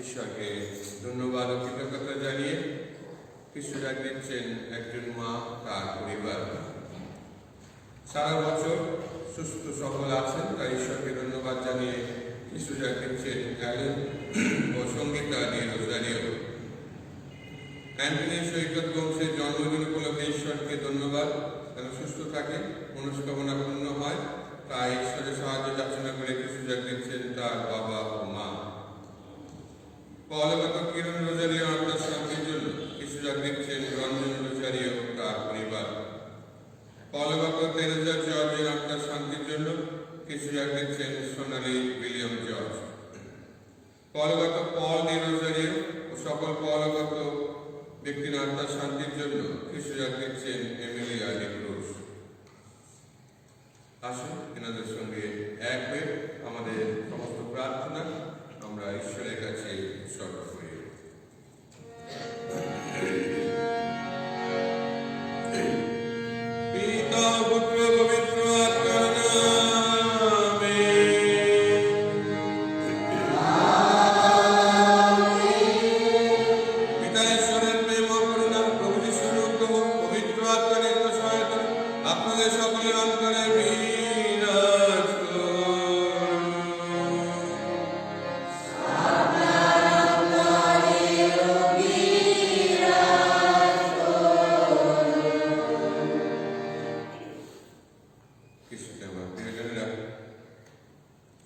ঈশ্বরকে ধন্যবাদ ও কৃতজ্ঞতা জানিয়ে খ্রিস্টজাগ দিচ্ছেন একজন মা তার পরিবার সারা বছর সুস্থ সফল আছেন, তাই ঈশ্বরকে ধন্যবাদ জানিয়ে খ্রিস্টজাগ দিচ্ছেন অ্যালেন ও সঙ্গীতা নিয়ে রোজারিও। অ্যান্টনি সৈকত বংশের জন্মদিন উপলক্ষে ঈশ্বরকে ধন্যবাদ, যেন সুস্থ থাকে, মনস্কামনা পূর্ণ হয়, তাই ঈশ্বরের সাহায্য যাচনা করে খ্রিস্টজাগ দিচ্ছেন তার বাবা ও মা। পলগত কিরণ রোজারিও আত্মার শান্তির জন্য খ্রিস্টজাগ দিচ্ছেন রঞ্জন রোজারিও তার পরিবার। পলগত তেরেজা জর্জের আত্মার শান্তির জন্য খ্রিস্টজাগ দিচ্ছেন সোনালী উইলিয়াম জর্জ। পলগত পল ডি রোজারিও ও সকল পলগত ব্যক্তির আত্মার শান্তির জন্য খ্রিস্টজাগ দিচ্ছেন এমিলিয়া ডি ক্রুজ। আসুন এনাদের সঙ্গে এক হয়ে আমাদের সমস্ত প্রার্থনা আমরা ঈশ্বরের কাছে উৎসর্গ করি। পিতা পুত্র পবিত্র আত্মার নামে পিতা ঈশ্বরের প্রেম ও করুণা, প্রভু যিশুর অনুগ্রহ, পবিত্র আত্মার নিত্য সহায়তা আপনাদের সকলের অন্তরে বিরাজ করুন।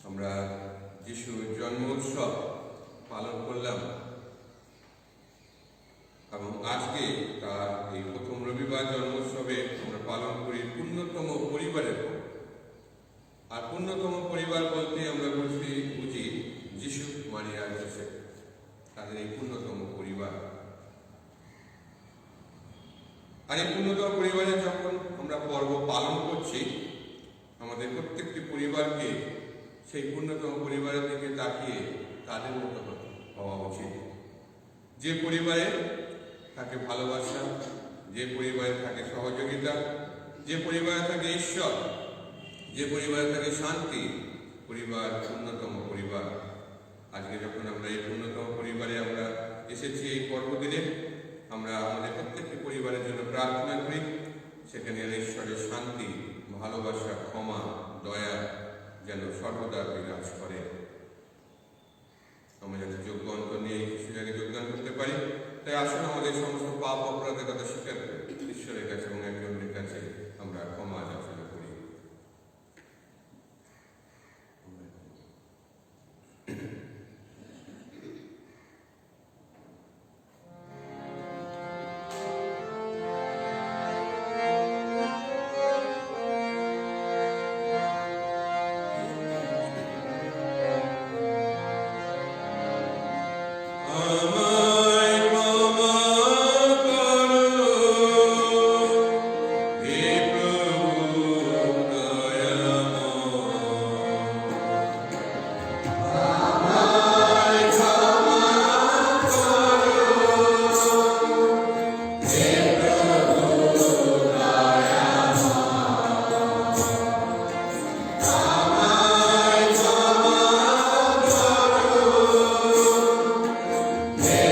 আমরা যিশুর জন্ম উৎসব পালন করলাম এবং আজকে তার এই প্রথম রবিবার জন্মোৎসবে আমরা পালন করি পূর্ণতম পরিবারের পর। আর পূর্ণতম পরিবার বলতে আমরা বুঝি যিশু, মারিয়া, যোসেফ, তাদের এই পূর্ণতম পরিবার। আর এই পূর্ণতম পরিবারে যখন আমরা পর্ব পালন করছি, আমাদের প্রত্যেকটি পরিবারকে সেই পূর্ণতম পরিবারের দিকে তাকিয়ে তাদের মতো হওয়া উচিত। যে পরিবারে থাকে ভালোবাসা, যে পরিবারে থাকে সহযোগিতা, যে পরিবারে থাকে ঈশ্বর, যে পরিবারে থাকে শান্তি, পরিবার পূর্ণতম পরিবার। আজকে যখন আমরা এই পূর্ণতম পরিবারে আমরা এসেছি এই পর্বদিনে, আমরা আমাদের প্রত্যেকটি পরিবারের জন্য প্রার্থনা করি, সেখানে ঈশ্বরের শান্তি, ভালোবাসা, ক্ষমা, দয়া যেন সর্বদা বিরাজ করে। আমরা যাতে যোগ্য অন্তর নিয়ে ঈশ্বরকে যোগদান করতে পারি, তাই আসুন আমাদের সমস্ত পাপ অপরাধের কথা স্বীকার করে ঈশ্বরের কাছে এবং একে অন্যের কাছে আমরা ক্ষমা যাচনা করি। Yeah.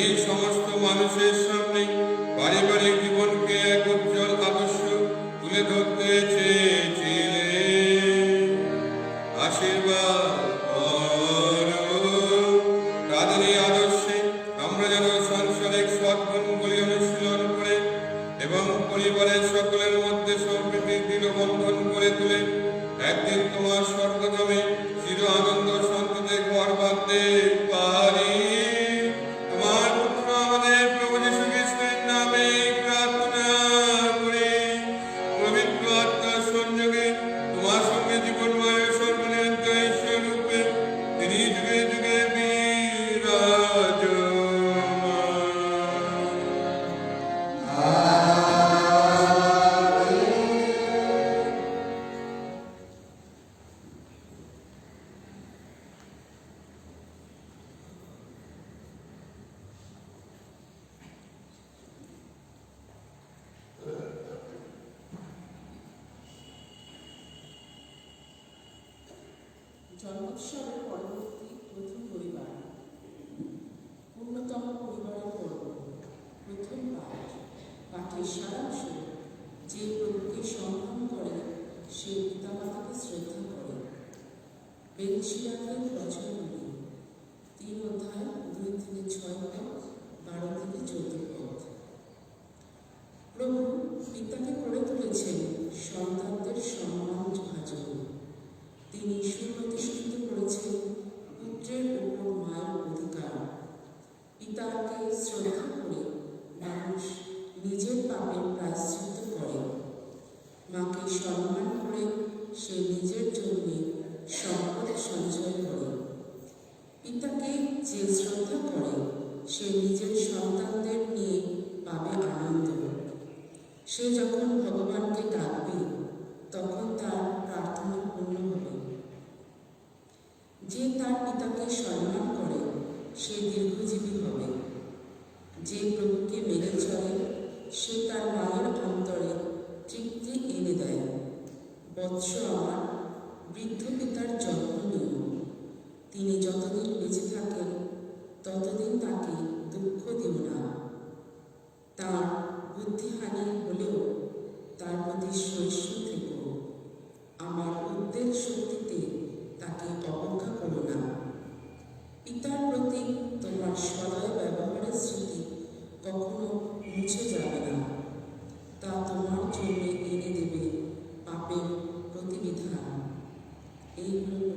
তুমি সমস্ত মানুষের সামনে পারিবারিক জীবনকে এক উজ্জ্বল আদর্শ তুলে ধরতে চেয়েছিলে। আশীর্বাদ করো তাদের এই আদর্শে আমরা যেন সাংসারিক সদ্গুণগুলি অনুশীলন করে এবং পরিবারের সকলের মধ্যে সম্প্রীতির দৃঢ় বন্ধন করে তুলে একদিন তোমার স্বর্গজমে চির আনন্দ শান্তিতে ঘর বাঁধতে পারি। তোমার পুত্র আমাদের প্রভু যীশু খ্রিস্টের নামে প্রার্থনা করি। পবিত্র আত্মার সংযোগে তোমার সঙ্গে জীবনময় সর্বনিয়ন্ত ঈশ্বর রূপে তিনি যুগে যুগে বিরাজমান। জন্মোৎসবের পরবর্তী প্রথম রবিবার, অন্যতম পরিবারের পর্ব, প্রথম পাঠ। পাঠের সারাংশ: যে প্রভুকে সম্মান করে সে পিতামাতাকে শ্রদ্ধা করে। বেলশিয়াকের বচনগুলি 3 অধ্যায় 2 থেকে 6 পদ, 12 থেকে 14 পদ। প্রভু পিতাকে করে তুলেছেন সন্তানদের সম্মান ভাজন। তিনি সুপ্রতিষ্ঠিত করেছেন পুত্রের উপর মায়ের অধিকার। পিতাকে শ্রদ্ধা করে মানুষ নিজের পাপের প্রায়শ্চিত্ত করে। মাকে সম্মান করে সে নিজের জন্য সম্পদ সঞ্চয় করে। পিতাকে যে শ্রদ্ধা করে সে নিজের সন্তানদের নিয়ে পাবে আনন্দ। সে যখন ভগবানকে ডাকবে তখন তার প্রার্থনা পূর্ণ হবে। যে তার পিতাকে সম্মান করে সে দীর্ঘজীবী হবে। যে প্রভুকে মেনে চলে সে তার মায়ের অন্তরে তৃপ্তি এনে দেয়। বৎস আমার, বৃদ্ধ পিতার যত্ন নিও। তিনি যতদিন বেঁচে থাকেন ততদিন তাকে দুঃখ দিও না। তার বুদ্ধিহানি হলেও তার প্রতি সহিষ্ণু থেকো। আমার উদ্বেগ শক্তিতে তাকে অবজ্ঞা করো না। পিতার প্রতি তোমার সদয় ব্যবহারের স্মৃতি কখনো মুছে যাবে না। তা তোমার জন্য এনে দেবে পাপের প্রতিবিধান। এইগুলো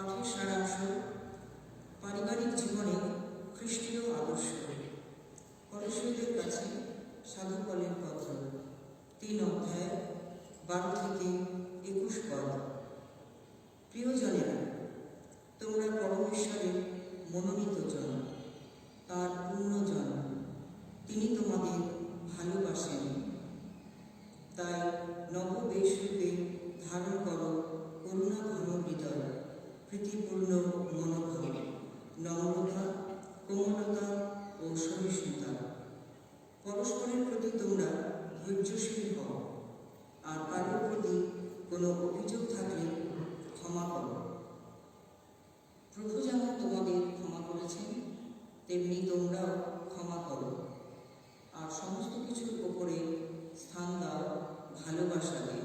পাঠের সারাংশ পারিবারিক জীবনে খ্রিস্টীয় আদর্শ। কলসীয়দের কাছে সাধু পলের পত্র 3 অধ্যায় 12 থেকে 21 পদ। প্রিয়জনেরা, তোমরা পরমেশ্বরের মনোনীত জন, তার পূর্ণজন। তিনি তোমাদের ভালোবাসেন। তাই নববেশ রূপে ধারণ করো করুণা ঘন হৃদয়, প্রীতিপূর্ণ মনোভাব, নম্রতা, কোমলতা ও সহিষ্ণুতা। পরস্পরের প্রতি তোমরা ধৈর্যশীল হও, আর কারোর প্রতি কোনো অভিযোগ থাকলে ক্ষমা করো। প্রভু যেমন তোমাদের ক্ষমা করেছেন, তেমনি তোমরাও ক্ষমা করো। আর সমস্ত কিছুর ওপরে স্থান দাও ভালোবাসাকে,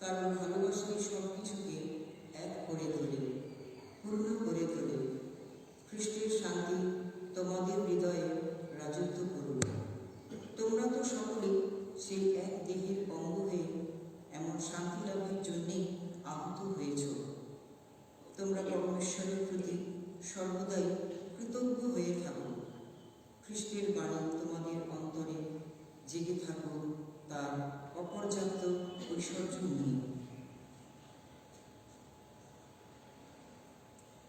কারণ ভালোবাসাই সব কিছুকে এক করে তোলে, পূর্ণ করে তোলে। খ্রিস্টের শান্তি তোমাদের হৃদয়ে রাজত্ব করুক। তোমরা তো সকলে সেই এক দেহের অঙ্গ হয়ে এমন শান্তি লাভের জন্যেই আহত হয়েছ। তোমরা পরমেশ্বরের প্রতি সর্বদাই কৃতজ্ঞ হয়ে থাকো। খ্রিস্টের বাণী তোমাদের অন্তরে জেগে থাকুক তার অপর্যাপ্ত ঐশ্বর্য নিয়ে।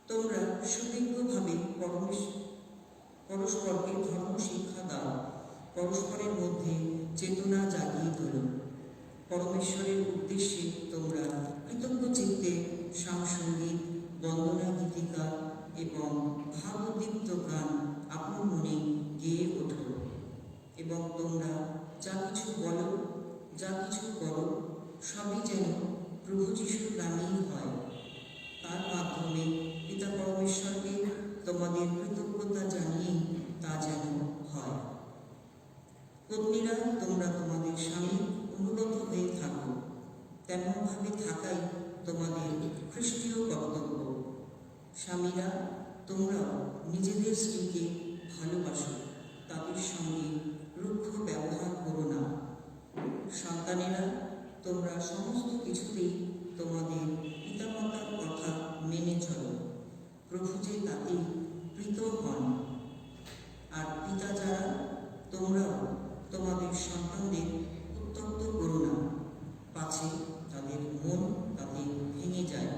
তোমরা সুবিজ্ঞভাবে পরস্পরকে ধর্ম শিক্ষা দাও, পরস্পরের মধ্যে চেতনা জাগিয়ে তোলো। পরমেশ্বরের উদ্দেশ্যে তোমরা কৃতজ্ঞ চিত্তে সাংসঙ্গীত, বন্দনা গীতিকা এবং ভাবোদ্দীপ্ত গান আপন মনে গেয়ে ওঠো। এবং তোমরা যা কিছু বলো, যা কিছু করো, সবই যেন প্রভু যিশুর নামেই হয়। তার মাধ্যমে পিতা পরমেশ্বরকে তোমাদের কৃতজ্ঞতা জানিয়ে তা যেন হয়। পত্নীরা, তোমরা তোমাদের স্বামী অনুগত হয়ে থাকো, তেমনভাবে থাকাই তোমাদের খ্রিস্টীয় কর্তব্য। স্বামীরা, তোমরাও নিজেদের স্ত্রীকে ভালোবাসো, তাদের সঙ্গে রুক্ষ ব্যবহার করো না। সন্তানেরা, তোমরা সমস্ত কিছুতেই তোমাদের পিতামাতার কথা মেনে চলো, প্রভু যে তাতে প্রীত হন। আর পিতা যারা, তোমরাও তোমাদের সন্তানদের উত্ত্যক্ত করো না, পাছে তাদের মন তাতে ভেঙে যায়।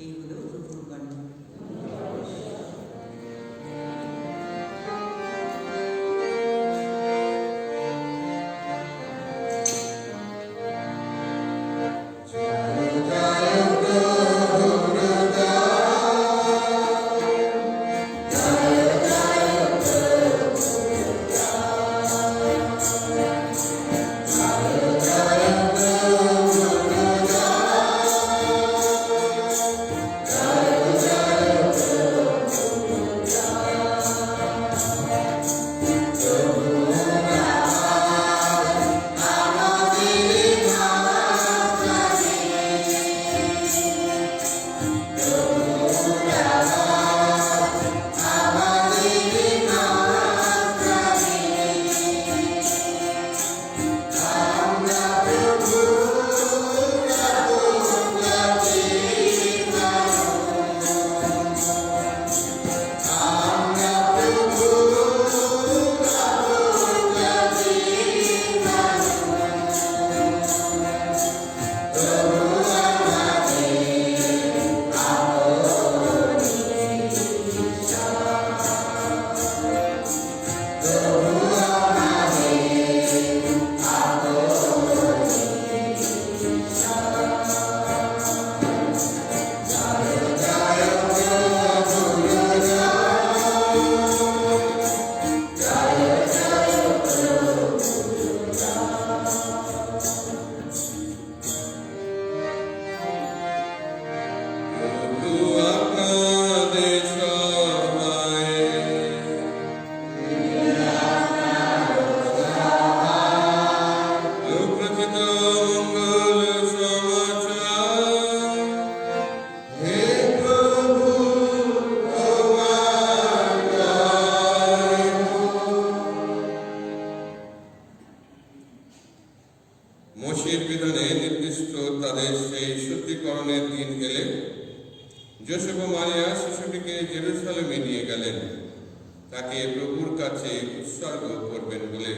এই হলো প্রভুর বাণী। মোশির বিধানে নির্দিষ্ট তাদের সেই শুদ্ধিকরণের দিন এলে যোসেফ ও মারিয়া শিশুটিকে জেরুসালেমে নিয়ে গেলেন তাকে প্রভুর কাছে উৎসর্গ করবেন বলে।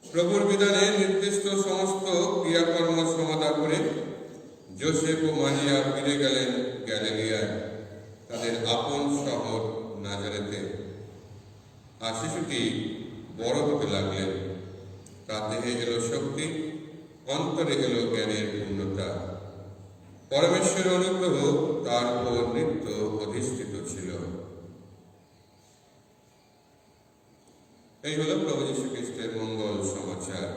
প্রভুর বিধানে নির্দিষ্ট সমস্ত ক্রিয়াকর্ম সমাধা করে যোসেফ ও মারিয়া ফিরে গেলেন গ্যালিলিয়ায়, তাদের আপন শহর নাজারেতে। আর শিশুটি বড় হতে লাগলেন, তার দেহে এলো শক্তি, অন্তরে এলো জ্ঞানের পূর্ণতা। পরমেশ্বরের অনুগ্রহ তার উপর নিত্য অধিষ্ঠিত ছিল। এই হলো প্রভু যীশু খ্রিস্টের মঙ্গল সমাচার।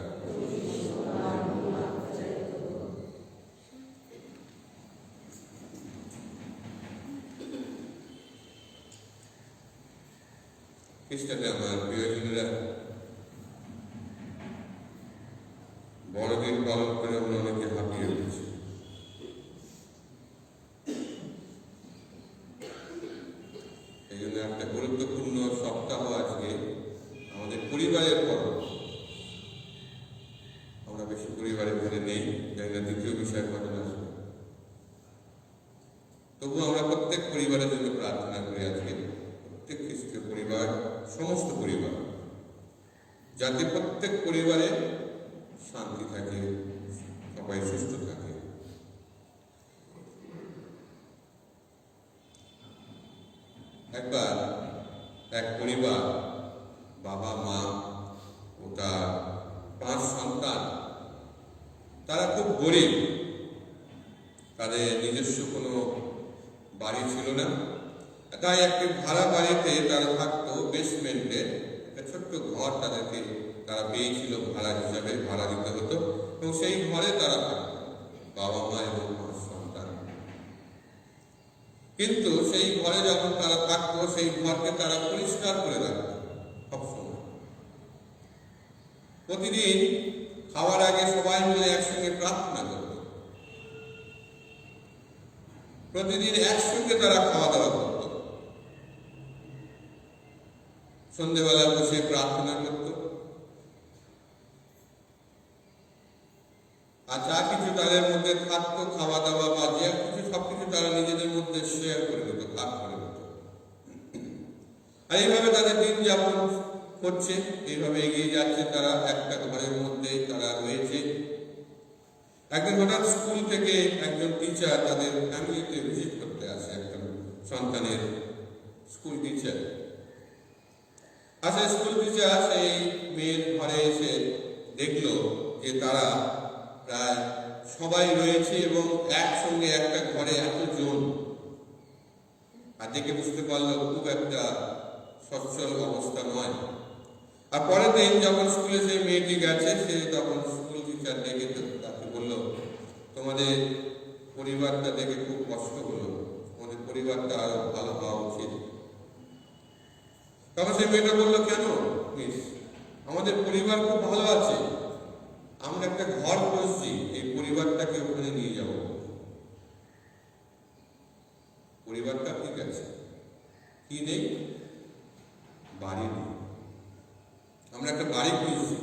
খ্রিস্টানে আমার প্রিয়জনেরা, বড়দিন পালন করে আমরা অনেকে হাঁপিয়ে উঠেছি। এই জন্য একটা গুরুত্বপূর্ণ সপ্তাহ আজকে আমাদের পরিবারের পর্ব। আমরা বেশি পরিবারের মধ্যে নেই, জানি না দ্বিতীয় বিষয় ঘটনা আসবে। তবু আমরা প্রত্যেক পরিবারের জন্য প্রার্থনা করি আজকে, প্রত্যেক খ্রিস্টীয় পরিবার, সমস্ত পরিবার, যাতে প্রত্যেক পরিবারে শান্তি থাকে, সবাই সুস্থ থাকে। একবার এক পরিবার, বাবা মা ও তার 5 সন্তান, তারা খুব গরিব, তাদের নিজস্ব কোনো বাড়ি ছিল না, তাই একটি ভাড়া বাড়িতে তারা থাকতো, বেসমেন্টে একটা ছোট্ট ঘর তাদেরকে তারা পেয়েছিল ভাড়া হিসাবে, ভাড়া দিতে হতো, এবং সেই ঘরে তারা থাকতো, বাবা মা এবং 5 সন্তান। কিন্তু সেই ঘরে যখন তারা থাকতো, সেই ঘরকে তারা পরিষ্কার করে রাখতো সবসময়। প্রতিদিন খাওয়ার আগে সবাই মিলে একসঙ্গে প্রার্থনা করত, প্রতিদিন একসঙ্গে তারা খাওয়া দাওয়া করত, সন্ধ্যেবেলা বসে প্রার্থনা করত, আর যা কিছু তাদের মধ্যে থাকতো, খাওয়া দাওয়া বা যে কিছু সবকিছু তারা নিজেদের মধ্যে শেয়ার করে দিত, ভাগ করে দিত। আর এইভাবে তাদের দিন যাপন করছে, এইভাবে এগিয়ে যাচ্ছে। তারা একটা ঘরের মধ্যে তারা রয়েছে। একদিন হঠাৎ স্কুল থেকে একজন টিচার তাদের ফ্যামিলিতে ভিজিট করতে আসে, একজন সন্তানের স্কুল টিচার আসে। স্কুল টিচার সেই মেয়ের ঘরে এসে দেখলো যে তারা প্রায় সবাই রয়েছে এবং একসঙ্গে একটা ঘরে এতজন, আর দেখে বুঝতে পারলো খুব একটা সচ্ছল অবস্থা নয়। আর পরের দিন যখন স্কুলে সেই মেয়েটি গেছে, সে তখন স্কুল টিচার ডেকে তাকে বললো, তোমাদের পরিবারটা দেখে খুব কষ্ট হলো, তোমাদের পরিবারটা আরো ভালো হওয়া উচিত। তখন সেই মেয়েটা বললো, কেন মিস, আমাদের পরিবার খুব ভালো আছে, আমরা একটা ঘর খুঁজছি, এই পরিবারটাকে ওখানে নিয়ে যাব। পরিবারটা ঠিক আছে, কি নেই? বাড়ি নেই। আমরা একটা বাড়ি খুঁজছি,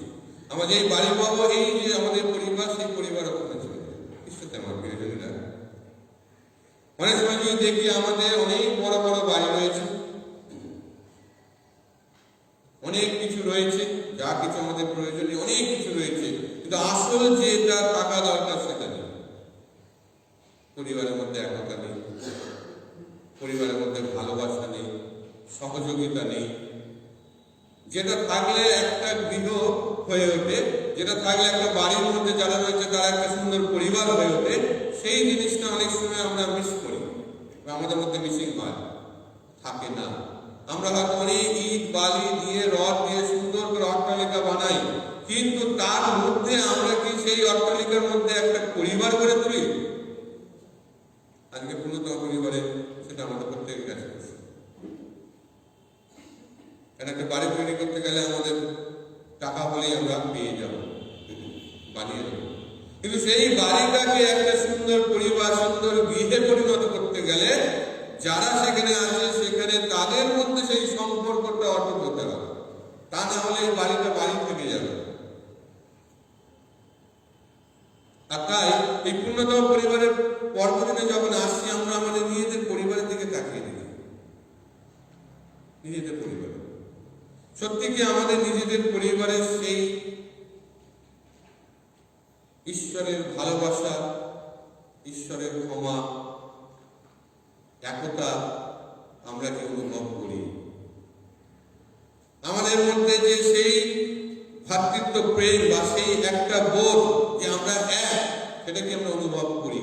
আমরা যে বাড়ি পাবো, এই যে আমাদের পরিবার, সেই পরিবার ওখানে চলে যাবে। ঈশ্বরতে আমার প্রিয়জনেরা, অনেক সময় যদি দেখি আমাদের অনেক বড় বড় বাড়ি রয়েছে, অনেক কিছু রয়েছে, যা কিছু আমাদের প্রয়োজনীয় অনেক কিছু রয়েছে, কিন্তু আসল যেটা থাকা দরকার সেটা নেই। পরিবারের মধ্যে একতা নেই, পরিবারের মধ্যে ভালোবাসা নেই, সহযোগিতা নেই। যেটা থাকলে একটা গৃহ হয়ে ওঠে, যেটা থাকলে একটা বাড়ির মধ্যে যারা রয়েছে তারা একটা সুন্দর পরিবার হয়ে ওঠে, সেই জিনিসটা অনেক সময় আমরা মিস করি বা আমাদের মধ্যে মিসিং হয়, থাকে না। আমরা হয়তো অনেক ইট বালি দিয়ে, রড দিয়ে সুন্দর করে অট্টালিকা বানাই, কিন্তু তার মধ্যে আমরা কি সেই অট্টালিকার মধ্যে একটা পরিবার গড়ে তুলি? আজকে পূর্ণতম পরিবারে সেটা আমাদের প্রত্যেকের কাছে। একটা বাড়ি তৈরি করতে গেলে আমাদের টাকা বলেই আমরা পেয়ে যাব, বানিয়ে দেব, কিন্তু সেই বাড়িটাকে একটা সুন্দর পরিবার, সুন্দর গৃহে পরিণত করতে গেলে যারা সেখানে আছে সেখানে তাদের মধ্যে সেই সম্পর্কটা অটুট হতে হবে, তা না হলে এই বাড়িটা বাড়ি থেকে যাবে। আর তাই এই পূর্ণতম পরিবারের পর্বদিনে যখন আসছি আমরা আমাদের নিজেদের পরিবারের দিকে তাকিয়ে দেখি, নিজেদের পরিবার সত্যি কি আমাদের নিজেদের পরিবারের সেই ঈশ্বরের ভালোবাসা, ঈশ্বরের ক্ষমা, একতা আমরা কি অনুভব করি? আমাদের মধ্যে যে সেই ভ্রাতৃত্ব প্রেম বা সেই একটা বোধ যে আমরা এক, সেটা কি আমরা অনুভব করি?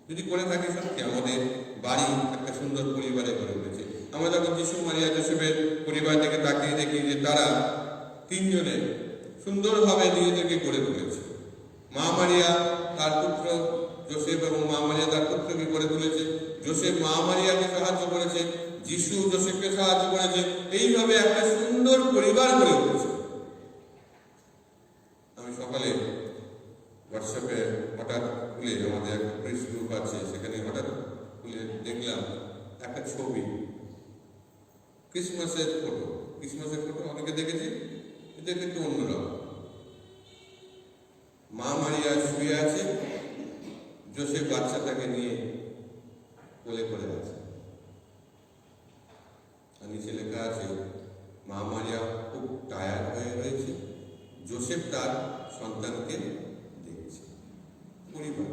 যদি করে থাকি সত্যি আমাদের বাড়ি একটা সুন্দর পরিবারে গড়ে উঠেছে। আমরা যখন যিশু মারিয়া যোসেফের পরিবার থেকে তাকিয়ে দেখি যে তারা তিনজনে সুন্দরভাবে নিজেদেরকে গড়ে তুলেছে। মা মারিয়া তার পুত্র যোসেফ এবং মা মারিয়া তার পুত্রকে গড়ে তুলেছে, যোসেফ মা মারিয়াকে সাহায্য করেছে, যিশু যোসেফকে সাহায্য করেছে, এইভাবে একটা সুন্দর পরিবার গড়ে উঠেছে। আমি সকালে হোয়াটসঅ্যাপে হঠাৎ খুলে, আমাদের একটা প্রেস গ্রুপ আছে, সেখানে হঠাৎ খুলে দেখলাম একটা ছবি, ক্রিসমাসের ফটো। ক্রিসমাসের ফটো অনেকে দেখেছি, এটা একটু অন্যরকম। মা মারিয়া শুয়ে আছে, যোসেফ বাচ্চাটাকে নিয়ে কোলে করে আছে, আর নিচে লেখা আছে মা মারিয়া খুব টায়ার্ড হয়ে রয়েছে, যোসেফ তার সন্তানকে দেখছে। পরিবার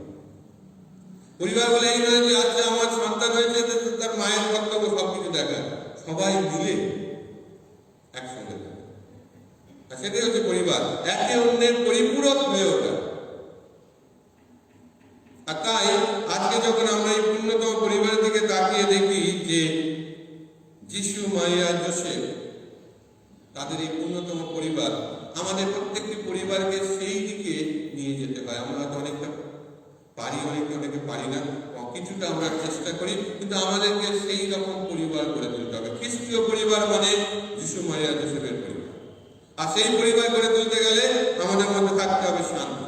পরিবার বলে এই নয় যে আচ্ছা আমার সন্তান হয়েছে তার মায়ের কর্তব্য সবকিছু দেখা, সবাই মিলে একসঙ্গে থাকে, আর সেটাই হচ্ছে পরিবার, একে অন্যের পরিপূরক হয়ে ওঠা। আর তাই আজকে যখন আমরা এই পূর্ণতম পরিবারের দিকে তাকিয়ে দেখি যে যিশু মারিয়া যোসেফ তাদের এই পূর্ণতম পরিবার, আমাদের প্রত্যেকটি পরিবারকে সেই দিকে নিয়ে যেতে হয়। আমরা হয়তো অনেকটা পারি, অনেকে পারি না, কিছুটা আমরা চেষ্টা করি, কিন্তু আমাদেরকে সেই রকম পরিবার গড়ে তুলতে হবে। খ্রিস্টীয় পরিবার মানে যিশু মারিয়া যোসেফের পরিবার, আর সেই পরিবার গড়ে তুলতে গেলে আমাদের মধ্যে থাকতে হবে শান্তি,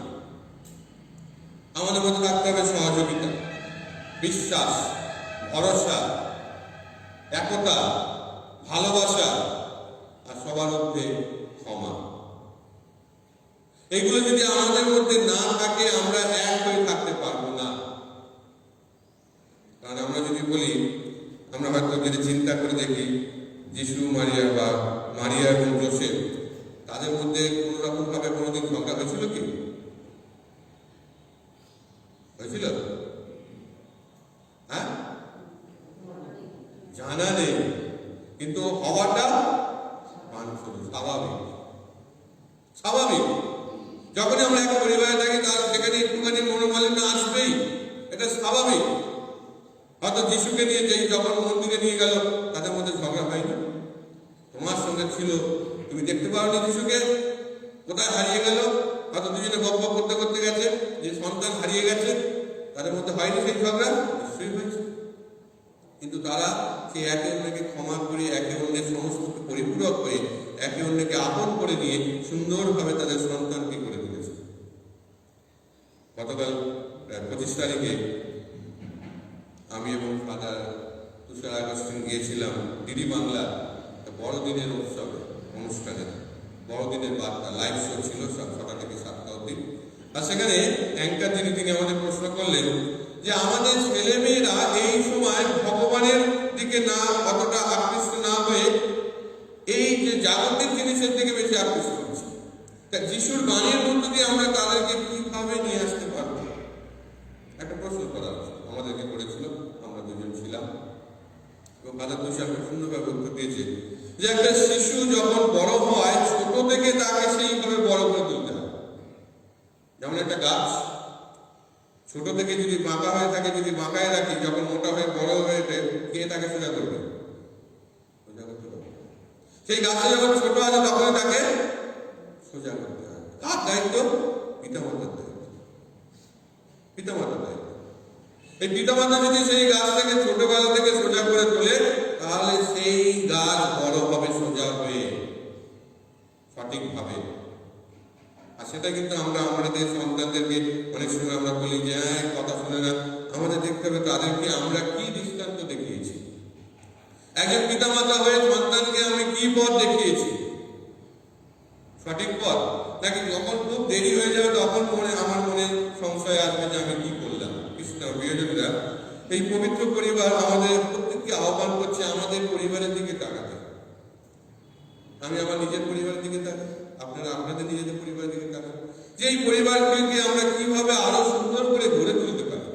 আমাদের মধ্যে থাকতে হবে সহযোগিতা, বিশ্বাস, ভরসা, একতা, ভালোবাসা, আর সবার মধ্যে ক্ষমা। এগুলো যদি আমাদের মধ্যে না থাকে আমরা এক হয়ে থাকতে পারবো না। কারণ আমরা যদি বলি, আমরা হয়তো যদি চিন্তা করে দেখি যিশু মারিয়া বা মারিয়া এবং যোসেফ, তাদের মধ্যে কোন রকম ভাবে কোনোদিন ঝগড়া হয়েছিল কি? হয়েছিল? হ্যাঁ, জানা নেই, কিন্তু হওয়াটা স্বাভাবিক। স্বাভাবিক যখনই আমরা একটা পরিবারে থাকি তার সেখানে একটুখানি মনোমালিন্য আসবেই, এটা স্বাভাবিক। হয়তো যিশুকে নিয়ে যখন মন্দিরে নিয়ে গেল তাদের মধ্যে ঝগড়া হয়নি, তোমার সঙ্গে ছিল, তুমি দেখতে পাওনি যিশুকে, কোথায় হারিয়ে গেল? হয়তো দুজনে গপ্প করতে করতে গেছে, যে সন্তান হারিয়ে গেছে, তাদের মধ্যে হয়নি সেই ঝগড়া? নিশ্চয়ই হয়েছে। কিন্তু তারা সেই একে অন্যকে ক্ষমা করে, একে অন্যের সমস্ত পরিপূরক হয়ে, একে অন্যকে আপন করে নিয়ে সুন্দরভাবে তাদের সন্তানকে গড়ে তুলেছে। গতকাল 25 তারিখে আমি এবং ফাদার তুষার আগস্টিন গিয়েছিলাম ডিডি বাংলা বড়দিনের উৎসবে, অনুষ্ঠানে বড়দিনের বার্তা লাইভ শো ছিল 6টা থেকে 7টা অবধি। আর সেখানে অ্যাঙ্কার তিনি আমাদের প্রশ্ন করলেন যে আমাদের ছেলেমেয়েরা এই সময় ভগবানের দিকে না অতটা আকৃষ্ট না হয়ে এই যে জাগতিক জিনিসের দিকে বেশি আকৃষ্ট হচ্ছে, তা যিশুর বাণীর মধ্য দিয়ে আমরা তাদেরকে কিভাবে নিয়ে আসতে পারবো? একটা প্রশ্ন করা আমাদেরকে করেছিল, আমরা দুজন ছিলাম, এবং ফাদার তুষার সুন্দরভাবে উত্তর দিয়েছে যে একটা শিশু যখন বড় হয় ছোট থেকে তাকে সেইভাবে বড় করে তুলতে হয়। যেমন একটা গাছ ছোট থেকে যদি বাঁকা হয়ে থাকে, যদি বাঁকায় রাখি, যখন মোটা হয়ে বড় হয়ে কে তাকে সোজা করবে? সেই গাছে যখন ছোট আছে তখন তাকে সোজা করতে হয়। কার দায়িত্ব? পিতামাতার দায়িত্ব। পিতামাতার দায়িত্ব। এই পিতামাতা যদি সেই গাছটাকে ছোটবেলা থেকে সোজা করে তোলে, তাহলে সেই গাছ বড় হবে সোজা হয়ে, সঠিকভাবে। আর সেটা কিন্তু আমরা আমাদের সন্তানদেরকে অনেক সময় আমরা বলি যে কথা শুনে না, আমাদের দেখতে হবে তাদেরকে আমরা কি দৃষ্টান্ত দেখিয়েছি। একজন পিতামাতা হয়ে সন্তানকে আমি কি পথ দেখিয়েছি? সঠিক পথ, নাকি যখন খুব দেরি হয়ে যাবে তখন আমার মনে সংশয় আসবে যে আমি কি করলাম, কি খ্রিস্টান বিয়োজনরা এই পবিত্র পরিবার আমাদের প্রত্যেককে আহ্বান করছে আমাদের পরিবারের দিকে তাকাতে। আমি আমার নিজের পরিবারের দিকে তাকাই, আপনারা আপনাদের নিজেদের পরিবারের দিকে তাকান, যে এই পরিবারগুলিকে আমরা কিভাবে আরো সুন্দর করে গড়ে তুলতে পারি।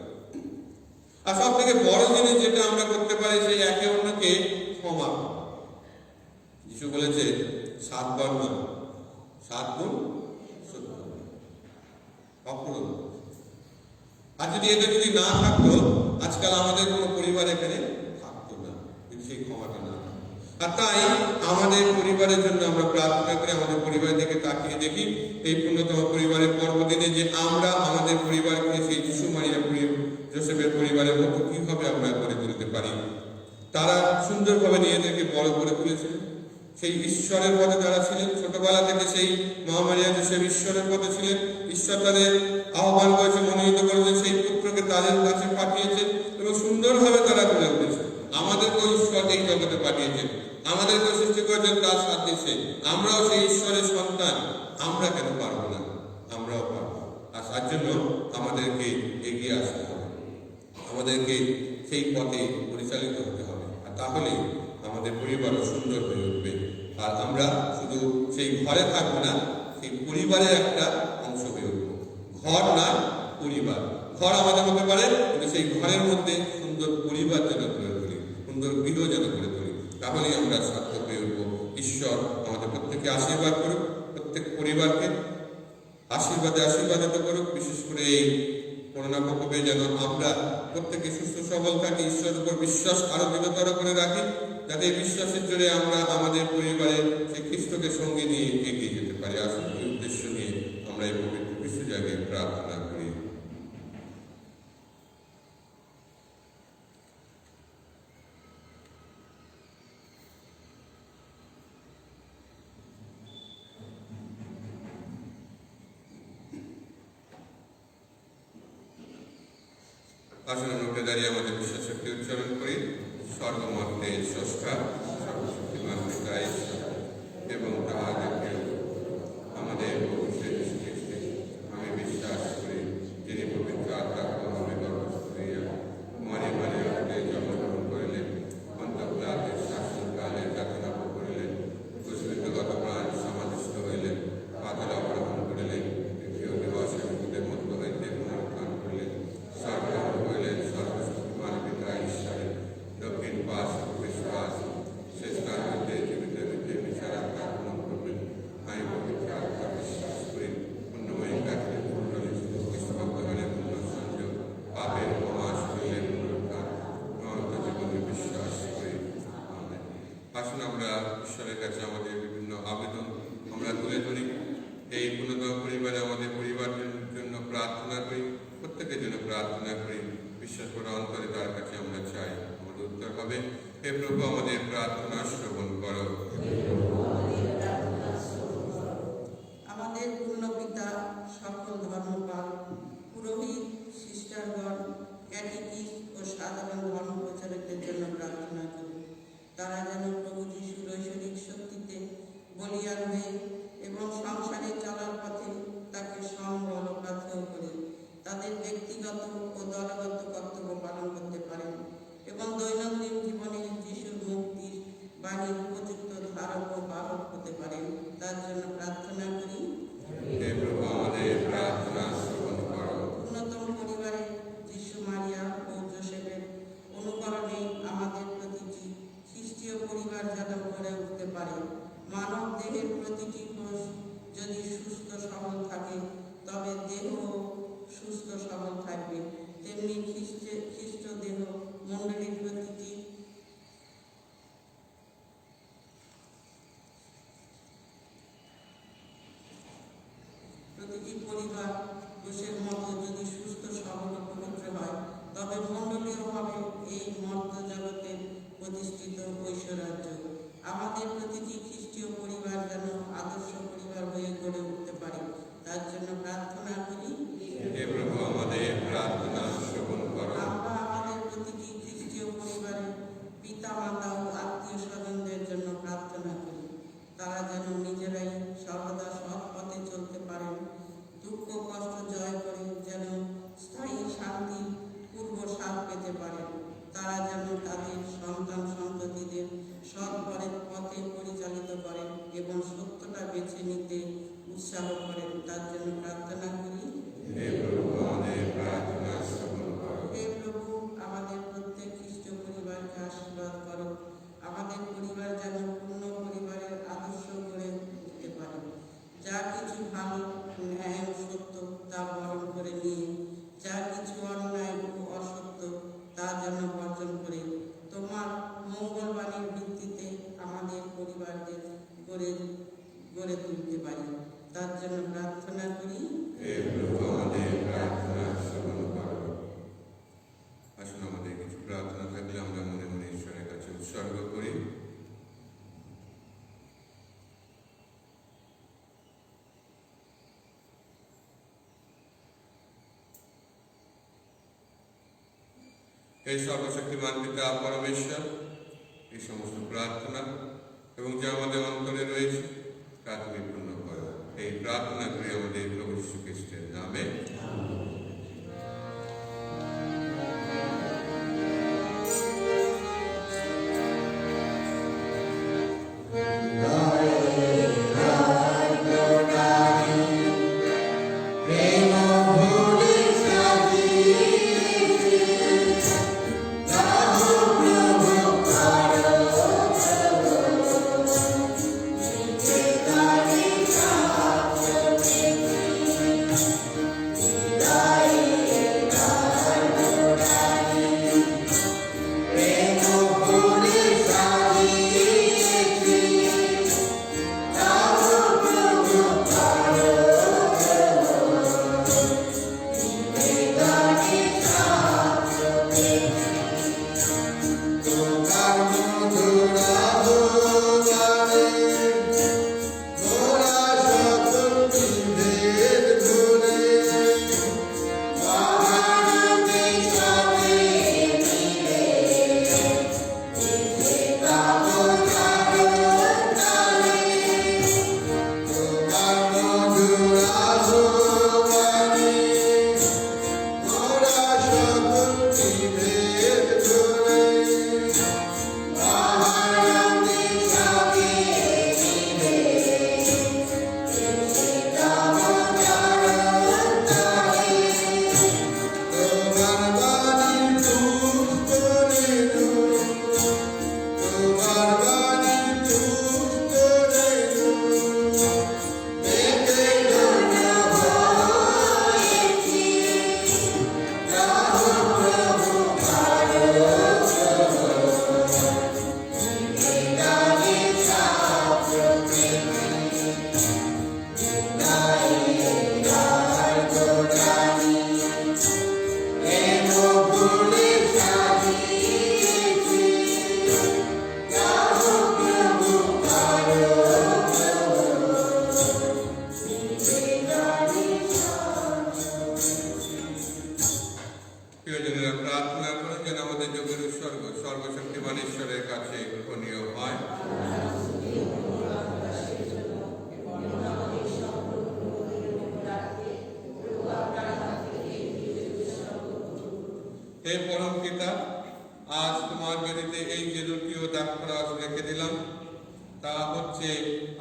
আর সব থেকে বড় জিনিস যেটা আমরা করতে পারি সেই একে অন্যকে ক্ষমা। যিশু বলেছে 7 বার নয়, 7 গুণ 70 অপূরণ। আর যদি এটা যদি না থাকতো আজকাল আমাদের কোনো পরিবার এখানে থাকতো না, যদি সেই ক্ষমাটা না। আর তাই আমাদের পরিবারের জন্য আমরা প্রার্থনা করে আমাদের পরিবারের দিকে তাকিয়ে দেখি এই পূর্ণতম পরিবারের পর্বদিনে যে আমরা আমাদের পরিবারকে সেই যিশু মারিয়া যোসেফের পরিবারের মতো কিভাবে আমরা গড়ে তুলতে পারি। তারা সুন্দরভাবে নিজেদেরকে বড় করে তুলেছিল, সেই ঈশ্বরের পথে তারা ছিলেন। ছোটবেলা থেকে সেই মহামারিয়া যোসেফ ঈশ্বরের পথে ছিলেন। ঈশ্বর তাদের আহ্বান করেছে, মনোনীত করেছে, সেই পুত্রকে তাদের কাছে পাঠিয়েছেন এবং সুন্দরভাবে তারা গড়ে উঠেছে। আমাদেরকেও ঈশ্বর এই জগতে পাঠিয়েছেন, আমাদেরকেও সৃষ্টি করেছেন তার সাদৃশ্যে। আমরাও সেই ঈশ্বরের সন্তান, আমরা কেন পারবো না? আমরাও পারবো। আর তার জন্য আমাদেরকে এগিয়ে আসতে হবে, আমাদেরকে সেই পথে পরিচালিত হতে হবে। আর তাহলে আমাদের পরিবারও সুন্দর হয়ে উঠবে। আর আমরা শুধু সেই ঘরে থাকবো না, সেই পরিবারের একটা অংশ হয়ে উঠবো। ঘর না, পরিবার। ঘর আমাদের হতে পারে, কিন্তু সেই ঘরের মধ্যে সুন্দর পরিবার যেন গড়ে তুলি, সুন্দর গৃহ যেন গড়ে তুলি, তাহলেই আমরা সার্থক হয়ে উঠবো। ঈশ্বর আমাদের প্রত্যেককে আশীর্বাদ করুক, প্রত্যেক পরিবারকে আশীর্বাদিত করুক। বিশেষ করে এই করোনা প্রকোপে যেন আমরা প্রত্যেকে সুস্থ সবল থাকি, ঈশ্বরের উপর বিশ্বাস আরো দৃঢ়তর করে রাখি, যাতে এই বিশ্বাসের জোরে আমরা আমাদের পরিবারের সেই খ্রিস্টকে সঙ্গে নিয়ে এগিয়ে যেতে পারি। আসুন এই উদ্দেশ্য নিয়ে আমরা এই পবিত্র বিশ্ব জায়গায় প্রার্থনা করি। আসলে নোটে দাঁড়িয়ে আমাদের বিশ্বাসকে উচ্চারণ করি। স্বর্গমধ্যে স্রষ্টা সর্বশক্তিমান পিতা ঈশ্বর এবং তাহাদেরকে আমাদের প্রভু যীশু খ্রিস্টে আমি বিশ্বাস করি, যিনি পবিত্র আত্মাভাবে গর্ভস্থ হইয়া মারিয়া মারিয়াকে জন্মগ্রহণ করিলেন, অন্তঃপ্রাতের শাসনকালে যাতনা ভোগ করিলেন, ক্রুশবিদ্ধগত প্রাণ সমাধিস্থ হইলেন, পাতালে অবরোহণ করিলেন, তৃতীয় দিবসে মৃতদের মধ্য হইতে পুনরুত্থান করিলেন, স্বর্গগমন করিলেন, সর্বশক্তিমান পিতা ঈশ্বরে দক্ষিণ পাশ বিশ্বাস শেষ কাল হইতে জীবিতের মধ্যে বিচার আত্মা আগমন করবেন। আমি পবিত্র আত্মা বিশ্বাস করি, পুণ্যময়ী কাঠের পুণ্যলি খ্রিস্টভক্তগণে পুণ্য সংযোগ, পাপের মহা শরীরের পুনরুত্থান, অনন্ত জীবনে বিশ্বাস করি। আমেন। আসুন আমরা ঈশ্বরের কাছে আমাদের বিভিন্ন আবেদন আমরা তুলে ধরি। এই পূর্ণতম পরিবারে আমাদের পরিবারের জন্য প্রার্থনা করি, প্রত্যেকের জন্য প্রার্থনা করি। বিশ্বাস করে অন্তরে তার কাছে আমরা চাই, আমাদের উত্তর হবে, হে প্রভু আমাদের প্রার্থনা শ্রবণ করো। আমাদের পূর্ণ পিতা, সকল ধর্মপাল, পুরোহিত, সিস্টারগণ, ক্যাটেকিস্ট ও সাধারণ ধর্ম প্রচারকদের জন্য প্রার্থনা করি। তারা যেন প্রভু যিশুর ঐশ্বরিক শক্তিতে বলিয়ান হয়ে এবং সংসারে চলার পথে তাকে সম্বল ও পাথেয় করে তাদের ব্যক্তিগত ও দলগত কর্তব্য পালন করতে পারেন এবং দৈনন্দিন জীবনে যিশুর মুক্তির বাণীর উপযুক্ত ধারক ও বাহক হতে পারেন। তার জন্য প্রার্থনা করি। হে প্রভু আমাদের প্রার্থনা শ্রবণ করো। উন্নতম পরিবারে যিশু মারিয়া ও যোসেফের অনুকরণে আমাদের প্রতিটি খ্রিস্টীয় পরিবার যেন গড়ে উঠতে পারে। মানব দেহের প্রতিটি কোষ যদি সুস্থ সবল থাকে তবে দেহ সুস্থ সবল থাকবে, তেমনি খ্রিস্ট দেহ মণ্ডলীর প্রতিটি পরিবার কোষের মতো যদি সুস্থ সবল ও পবিত্র হয় তবে মণ্ডলীয় হবে এই মর্ত জগতের প্রতিষ্ঠিত ঐশ্বরাজ্য। আমাদের প্রতিটি খ্রিস্টীয় পরিবার যেন আদর্শ পরিবার হয়ে গড়ে উঠতে পারে, তার জন্য প্রার্থনা করি। হে প্রভু আমাদের প্রার্থনা শ্রবণ করো। আমরা আমাদের প্রতিটি খ্রিস্টীয় পরিবারের পিতা মাতা ও আত্মীয় স্বজনদের জন্য প্রার্থনা করি। তারা যেন নিজেরাই সর্বদা সৎ পথে চলতে পারেন, দুঃখ কষ্ট জয় করে যেন স্থায়ী শান্তি ও বেছে নিতে উৎসাহ করেন, তার জন্য প্রার্থনা করি। হে প্রভু আমাদের প্রার্থনা শ্রবণ করো। হে প্রভু, আমাদের প্রত্যেক খ্রিস্ট পরিবারকে আশীর্বাদ করো। আমাদের পরিবার যেন পূর্ণ পরিবারের আদর্শ গড়ে উঠতে পারে। যা কিছু ভালো, ন্যায় ও সত্য তা বরণ করে নিয়ে, যা কিছু অন্যায় ও অসত্য তা যেন বর্জন করে তোমার মঙ্গলবাণীর ভিত্তিতে আমাদের পরিবারকে গড়ে তুলতে পারি। তার জন্য প্রার্থনা করি। হে প্রভু আমাদের প্রার্থনা শ্রবণ করো। আসুন আমাদের কিছু প্রার্থনা থাকলে আমরা মনে মনে ঈশ্বরের কাছে উৎসর্গ করি। হে সর্বশক্তিমান পিতা পরমেশ্বর, এই সমস্ত প্রার্থনা এবং যা আমাদের অন্তরে রয়েছে তা তুমি পূর্ণ করো। এই প্রার্থনা করি আমাদের প্রভু যীশু খ্রিস্টের নামে। প্রিয়জনেরা, প্রার্থনা করুন যেন আমাদের যোগের উৎসর্গ সর্বশক্তিমান ঈশ্বরের কাছে গ্রহণীয় হয়। হে পরম পিতা, আজ তোমার বেদিতে এই যে রুটি ও দ্রাক্ষারস রেখে দিলাম, তা হচ্ছে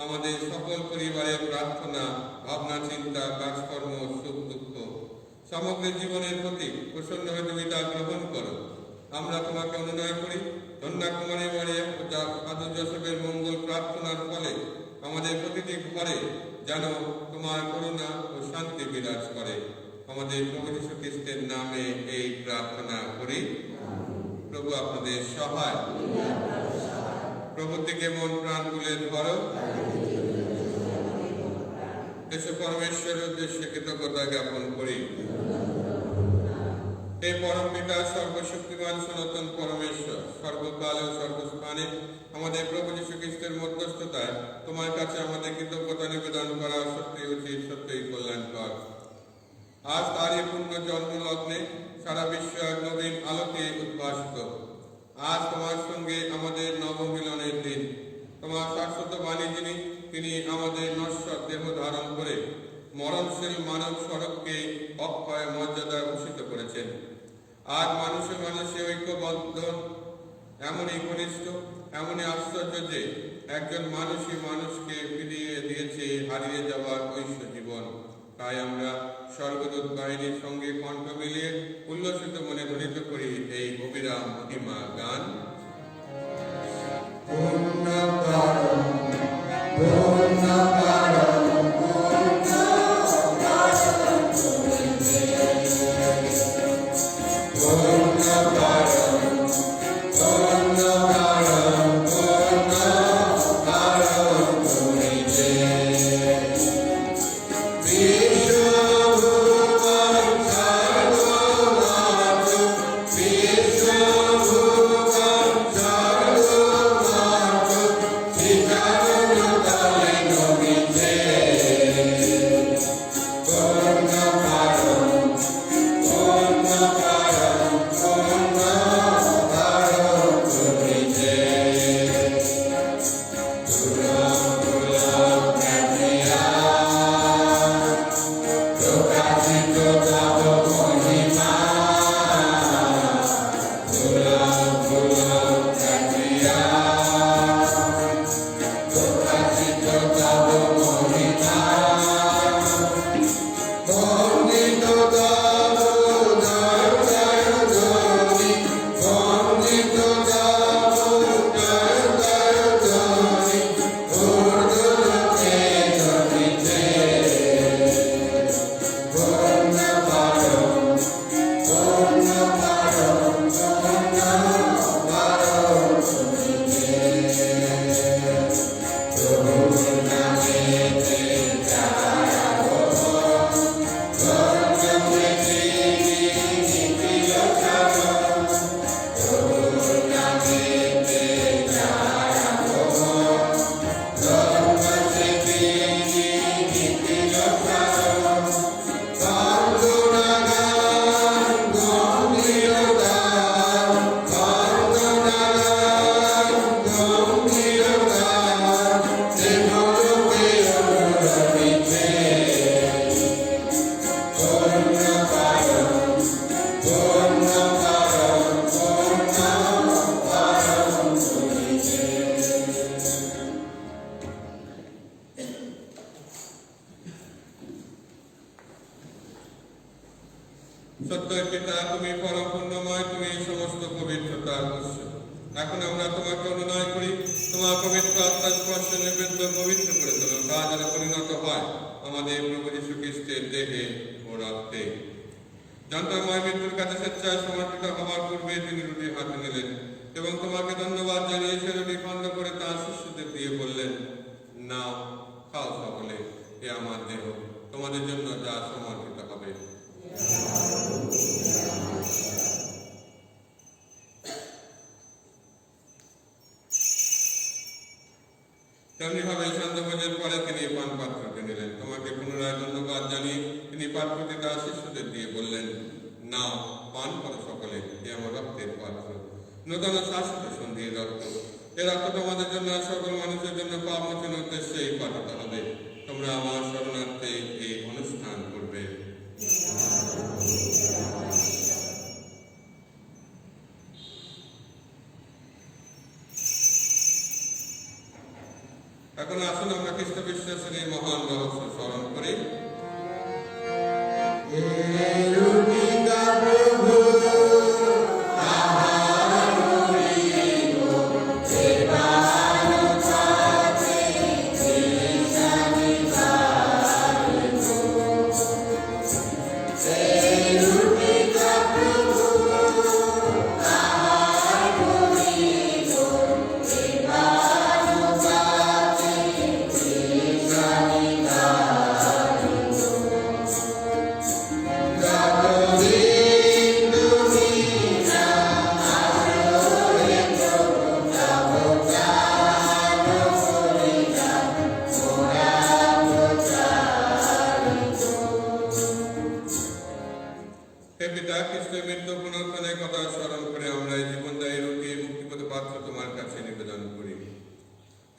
আমাদের সকল পরিবারের প্রার্থনা, ভাবনা, চিন্তা, কাজকর্ম, সুখ দুঃখ, সমগ্র জীবনের প্রতি প্রসন্ন হয়ে তুমি তা গ্রহণ করো। আমরা তোমাকে অনুনয় করি, কন্যাকুমারী মারিয়া ও সাধু যোসেফের মঙ্গল প্রার্থনার ফলে আমাদের প্রতিটি ঘরে যেন তোমার করুণা ও শান্তি বিরাজ করে। আমাদের প্রভু যীশু খ্রিস্টের নামে এই প্রার্থনা করি। প্রভু আপনাদের সহায়। প্রভুর দিকে মন প্রাণ তুলে ধরো। এসে পরমেশ্বরের উদ্দেশ্যে কৃতজ্ঞতা জ্ঞাপন করি। হে পরম পিতা, সর্বশক্তিমান সনাতন পরমেশ্বর, সর্বকাল ও সর্বস্থানে আমাদের প্রভু যীশু খ্রিস্টের মধ্যস্থতায় তোমার কাছে আমাদের কৃতজ্ঞতা নিবেদন করা সত্যি উচিত, সত্যই কল্যাণকর। আজ তারই পূর্ণ জন্ম লগ্নে সারা বিশ্ব এক নবীন আলোকে উদ্ভাসিত। আজ তোমার সঙ্গে আমাদের নবমিলনের দিন। তোমার শাশ্বত বাণী যিনি, তিনি আমাদের নশ্বর দেহ ধারণ করে মরণশীল মানব স্বরূপকে অক্ষয় মর্যাদা ভূষিত করেছেন। আজ মানুষে মানুষে ঐক্যবদ্ধন এমনই ঘনিষ্ঠ, এমনই আশ্চর্য যে একজন মানুষই মানুষকে ফিরিয়ে দিয়েছে হারিয়ে যাওয়ার ঐশ্য জীবন। তাই আমরা স্বর্গদূত বাহিনীর সঙ্গে কণ্ঠ মিলিয়ে উল্লসিত মনে ধ্বনিত করি এই অবিরাম মহিমা গান। সত্যই পিতা, তুমি পরম পুণ্যময়, তুমি সমস্ত পবিত্রতার উৎস। এখন আমরা তোমাকে অনুনয় করি, তোমার পবিত্র আত্মার স্পর্শে নিবেদ্য পবিত্র করে তোলো, তা যেন পরিণত হয় আমাদের প্রভু যীশু খ্রিস্টের দেহে ও রক্তে। যন্ত্রময় মৃত্যুর কাছে স্বেচ্ছায় সমর্পিত হওয়ার পূর্বে তিনি রুটি হাতে নিলেন এবং তোমাকে ধন্যবাদ জানিয়ে সে রুটি খণ্ড করে তার শিষ্যদের দিয়ে বললেন, নাও, খাও সকলে, এ আমার দেহ, তোমাদের জন্য যা সমর্পিত হবে। তেমনি ভাবে সন্ধ্যাভোজের পরে তিনি পান পাত্রকে নিলেন, তোমাকে পুনরায় ধন্যবাদ জানিয়ে তিনি পাত্রটি তার শিষ্যদের দিয়ে বললেন, নাও, পান করো সকলে, এ আমার রক্তের পাত্র, নূতন শাসিত সন্ধির রক্ত। এ রক্ত তোমাদের জন্য সকল মানুষের জন্য পাপ মোচনের উদ্দেশ্যে পাঠিত হবে। তোমরা আমার শরণার্থে এই অনুষ্ঠান করবে। এখন আসুন আমরা খ্রিস্ট বিশ্বাসের এই মহান রহস্য স্মরণ করি।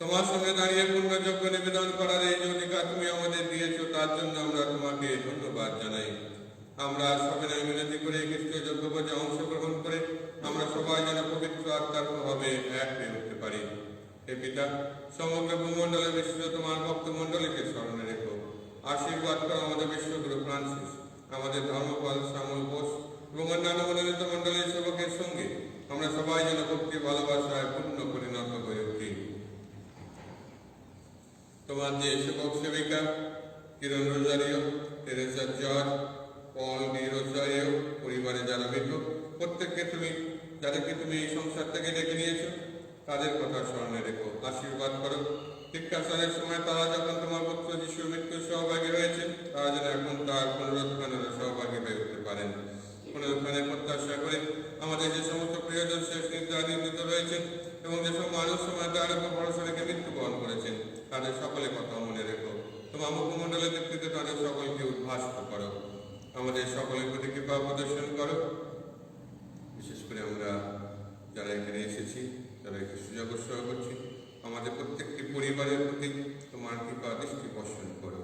তোমার সঙ্গে দাঁড়িয়ে পূর্ণযোগ্য নিবেদন করার এই অধিকার তুমি আমাদের দিয়েছো, তার জন্য আমরা তোমাকে ধন্যবাদ জানাই। আমরা সবাই মিনতি করে খ্রিস্টীয় যজ্ঞভোজে অংশগ্রহণ করে আমরা সবাই যেন পবিত্র আত্মার প্রভাবে এক হয়ে উঠতে পারি। হে পিতা, সমগ্র ভূমণ্ডলে বিশ্বস্ত তোমার ভক্ত মণ্ডলীকে স্মরণে রেখে আশীর্বাদ করো আমাদের বিশ্বগুরু ফ্রান্সিস, আমাদের ধর্মপাল শ্যামল বোস এবং অন্যান্য মনোনীত মণ্ডলীর সেবকের সঙ্গে আমরা সবাই যেন ভক্তি ভালোবাসায় পূর্ণ পরিণত হয়ে উঠি। তোমার যে সেবক সেবিকা কিরণ রোজারিও, তেরেসা জর্জ, পল ডি রোজারিও পরিবারে যারা মৃত, যাদেরকে তুমি এই সংসার থেকে ডেকে নিয়েছো, তাদের কথা স্মরণে রেখো, আশীর্বাদ করো। দীক্ষাস্নানের সময় তারা যখন তোমার পুত্র যিশুর মৃত্যুর সহভাগী হয়েছে, তারা যেন এখন তার পুনরুত্থানের সহভাগী হয়ে উঠতে পারেন। পুনরুত্থানের প্রত্যাশা করে আমাদের যে সমস্ত প্রিয়জন শেষ নিদ্রায় নির্মিত রয়েছেন এবং যেসব মানুষ সময় তার উপর ভরসা রেখে মৃত্যুবরণ করেছেন, তাদের সকলে কথা মনে রেখো। তোমার মুখমণ্ডলের দীপ্তিতে তাদের সকলকে উদ্ভাসিত করো। আমাদের সকলের প্রতি কৃপা প্রদর্শন করো। বিশেষ করে আমরা যারা এখানে এসেছি, যারা একটু সুযোগ উৎসর্গ করছি, আমাদের প্রত্যেকটি পরিবারের প্রতি তোমার কৃপা দৃষ্টি বর্ষণ করো।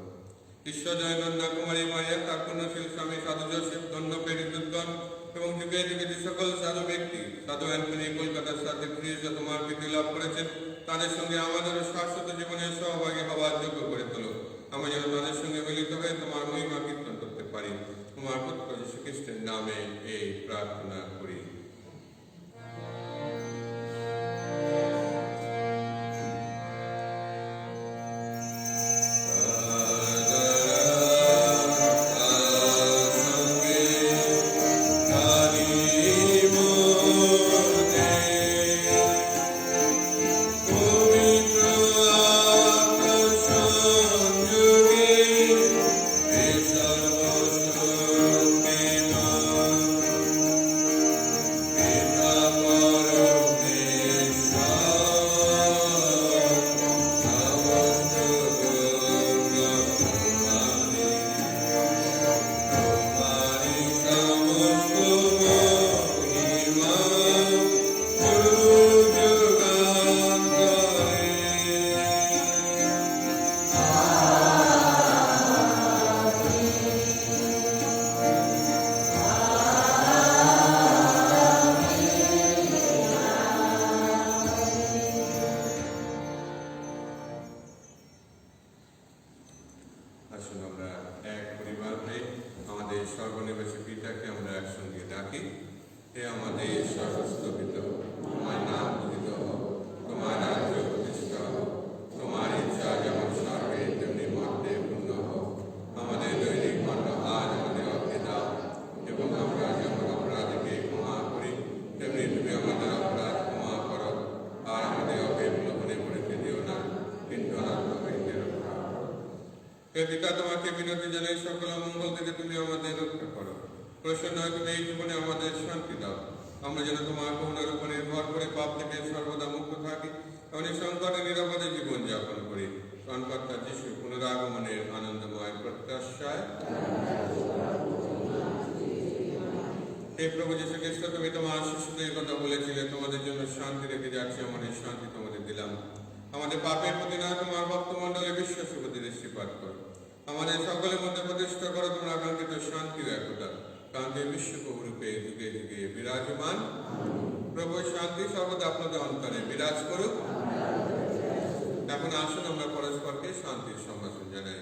ঈশ্বর জয় নন্দা কুমারী মারিয়া, তার পুণ্যশীল স্বামী সাধু জোসেফ, ধন্য প্রেরিতগণ এবং যুগে যুগে যে সকল সাধু ব্যক্তি সাধু অ্যান্টনি কলকাতার সাথে ফিরে তোমার প্রীতি লাভ করেছেন, তাদের সঙ্গে আমাদের শাশ্বত জীবনের সহভাগী হওয়ার যোগ্য করে তোলো। আমরা যেন তাদের সঙ্গে মিলিত হয়ে তোমার মহিমা কীর্তন করতে পারি। তোমার পুত্র যীশু খ্রিস্টের নামে এই প্রার্থনা করি। আসুন আমরা এক পরিবার হয়ে আমাদের সর্বনিবাসী পিতাকে আমরা একসঙ্গে ডাকি। হে আমাদের সর্বস্থপিত, তোমার নাম পূজিত হোক, তোমার রাজ্য প্রতিষ্ঠা হোক, তোমার ইচ্ছা যেমন স্বর্গে তেমনি মর্তে পূর্ণ হোক। আমাদের দৈনিক অন্ন আজ আমাদের দাও, এবং আমরা যেমন অপরাধীকে ক্ষমা করি, তেমনি তুমি আমাদের অপরাধ ক্ষমা করো। আর আমাদের প্রলোভনে পড়িতে দিও না, কিন্তু অনর্থ হইতে রক্ষা করো। হে পিতা, তোমাকে বিনতি জানাই, সকল মঙ্গল থেকে তুমি আমাদের রক্ষা করো। প্রসন্ন হয়ে তুমি এই জীবনে আমাদের শান্তি দাও। আমরা যেন তোমার করুণার উপর নির্ভর করে পাপ থেকে সর্বদা মুক্ত থাকি, এমনি সংকটে নিরাপদে জীবন যাপন করি। ত্রাণকর্তা যিশু পুনরাগমনের আনন্দময় প্রত্যাশায়। হে প্রভু যীশু খ্রিস্ট, তুমি তোমার শিশুদের কথা বলেছিলে, তোমাদের জন্য শান্তি রেখে যাচ্ছি, আমাদের শান্তি তোমাদের দিলাম। আমাদের পাপের প্রতি না তোমার ভক্তমণ্ডলে বিশ্বাসের প্রতি দৃষ্টিপাত করো। আমাদের সকলের মধ্যে প্রতিষ্ঠা করো তোমার আকাঙ্ক্ষিত শান্তির একতা। শান্তি বিশ্বপ্রভু রূপে যুগে যুগে বিরাজমান। প্রভু শান্তি সর্বদা আপনাদের অন্তরে বিরাজ করুক। এখন আসুন আমরা পরস্পরকে শান্তির সম্ভাষণ জানাই।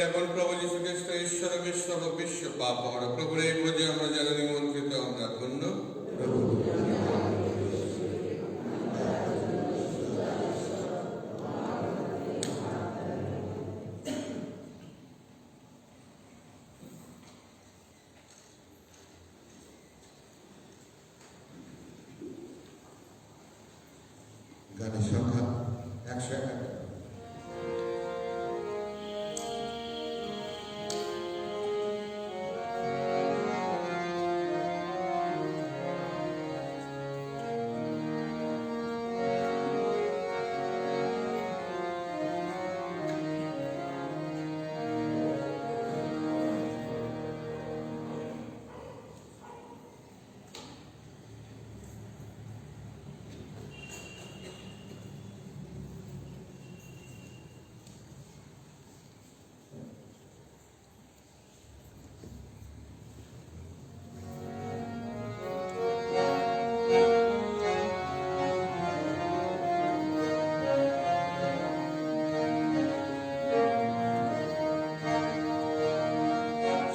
এখন প্রভু যীশু খ্রিস্ট ঈশ্বর বিশ্ব পাপ হরা প্রভুর এই ভোজে আমরা যারা নিমন্ত্রিত, আমরা ধন্য। গানের সংখ্যা 111।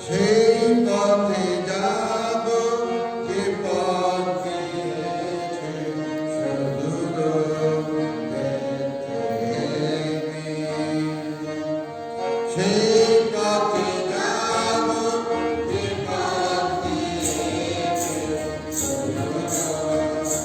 সেই পথে যাব যে পথ গিয়েছে সুদূর বেথলেহেমে। সেই পথে যাব যে পথ গিয়েছে সুদূর বেথলেহেমে।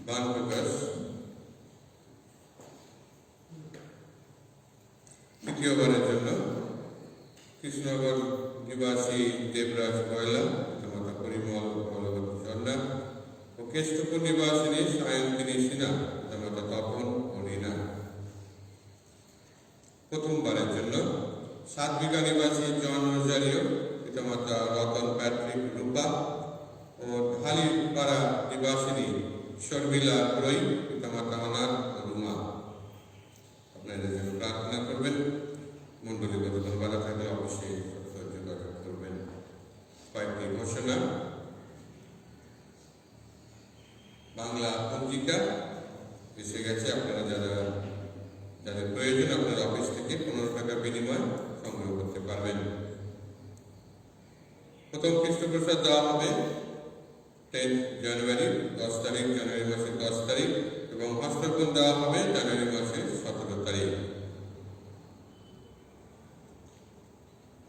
বান প্রকাশ। তৃতীয়বারের জন্য কৃষ্ণনগর নিবাসী দেবরাজ কয়লা, পিতামাতা পরিমল বলবতী চন্দ্রা ও কেষ্টপুর নিবাসিনী সায়ন্তিনী সিনহা, পিতামাতা তপন ও রীনা। প্রথমবারের জন্য সাতবিঘা নিবাসী জন রোজারিও, পিতামাতা রতন প্যাট্রিক রূপা ও ঢালিপাড়া নিবাসিনী শর্মিলা রই, পিতামাতা অনাথ ও রুমা। আপনাদের জন্য প্রার্থনা করবেন। মন্ডলীগত বাধা থাকলে অবশ্যই যোগাযোগ করবেন। কয়েকটি ঘোষণা। বাংলা পঞ্জিকা এসে গেছে। আপনারা যাদের প্রয়োজন আপনার অফিস থেকে 15 টাকা বিনিময় সংগ্রহ করতে পারবেন। প্রথম খ্রিস্টপ্রসাদ দেওয়া হবে 10 জানুয়ারি, 10 তারিখ, জানুয়ারি মাসের 10 তারিখ, এবং হস্তর্পণ দেওয়া হবে জানুয়ারি মাসের 17 তারিখ।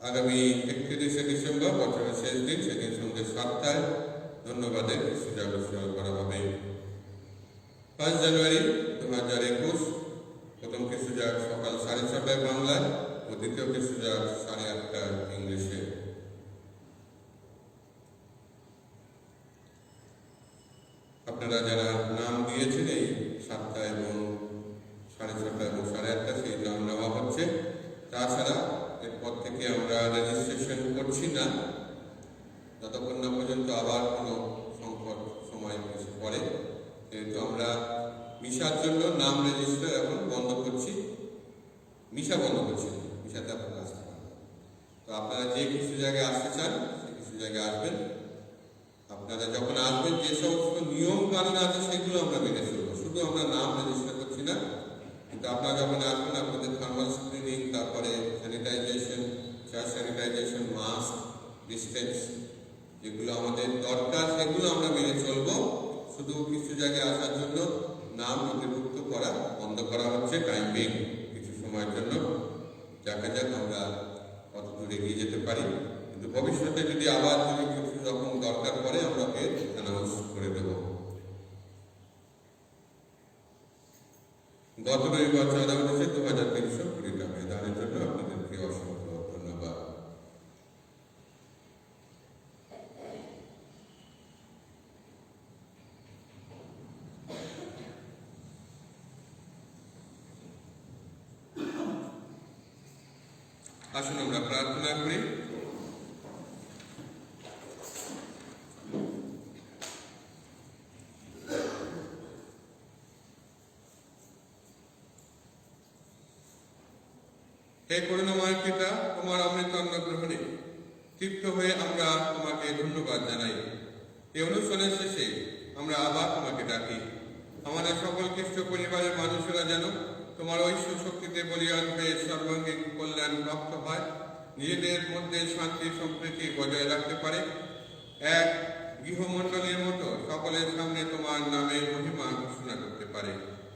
আগামী 31শে ডিসেম্বর, বছরের শেষ দিন, সেদিন সন্ধ্যে 7টায় ধন্যবাদের সুযোগ করা হবে। 5 জানুয়ারি 2021 প্রথম খ্রিস্টজাগ সকাল 6:30টায় বাংলায় ও দ্বিতীয় খ্রিস্টজাগ 8:30টায় ইংলিশে। আপনারা যারা নাম দিয়েছেন এই 7টা এবং 6:30 এবং 8:30 সেই নাম নেওয়া হচ্ছে। তাছাড়া এরপর থেকে আমরা রেজিস্ট্রেশন করছি না যতক্ষণ না পর্যন্ত আবার কোনো সংকট সময় এসে পড়ে। যেহেতু আমরা মিশার জন্য নাম রেজিস্টার এখন বন্ধ করছি, মিশা বন্ধ করছি, মিশাতে আপনারা আসতে পারেন। তো আপনারা যে কিছু জায়গায় আসতে চান সে কিছু জায়গায় আসবেন। আপনারা যখন আসবেন যে সমস্ত নিয়ম কানুন আছে সেগুলো আমরা মেনে চলবো, শুধু আমরা নাম রেজিস্টার করছি না। কিন্তু আপনারা যখন আসবেন আপনাদের থার্মাল স্ক্রিনিং, তারপরে স্যানিটাইজেশন, স্যানিটাইজেশন, মাস্ক, ডিস্টেন্স যেগুলো আমাদের দরকার সেগুলো আমরা মেনে চলবো। শুধু কিছু জায়গায় আসার জন্য নাম নথিভুক্ত করা বন্ধ করা হচ্ছে টাইমিং কিছু সময়ের জন্য। দেখা যাক আমরা কত দূর এগিয়ে যেতে পারি। কিন্তু ভবিষ্যতে যদি আবার কিছু রকম দরকার পড়ে আমরা অ্যানাউন্স করে দেব। গত রবিবার চাঁদা উঠেছে 2320 টাকা। দানের জন্য আপনাদেরকে অসংখ্য ধন্যবাদ। আসুন আমরা প্রার্থনা করি। হে করুণাময় পিতা, তোমার অমৃত অন্ন গ্রহণে তৃপ্ত হয়ে আমরা তোমাকে ধন্যবাদ জানাই। এই অনুষ্ঠানের শেষে আমরা আবার তোমাকে ডাকি। আমাদের সকল খ্রিস্ট পরিবারের মানুষেরা যেন তোমার ঐশ্ব শক্তিতে বলিয়ান হয়ে সর্বাঙ্গীন কল্যাণ প্রাপ্ত হয়, নিজেদের মধ্যে শান্তি সম্প্রীতি বজায় রাখতে পারে, এক গৃহমণ্ডলীর মতো সকলের সামনে তোমার নামে মহিমা ঘোষণা করতে পারে।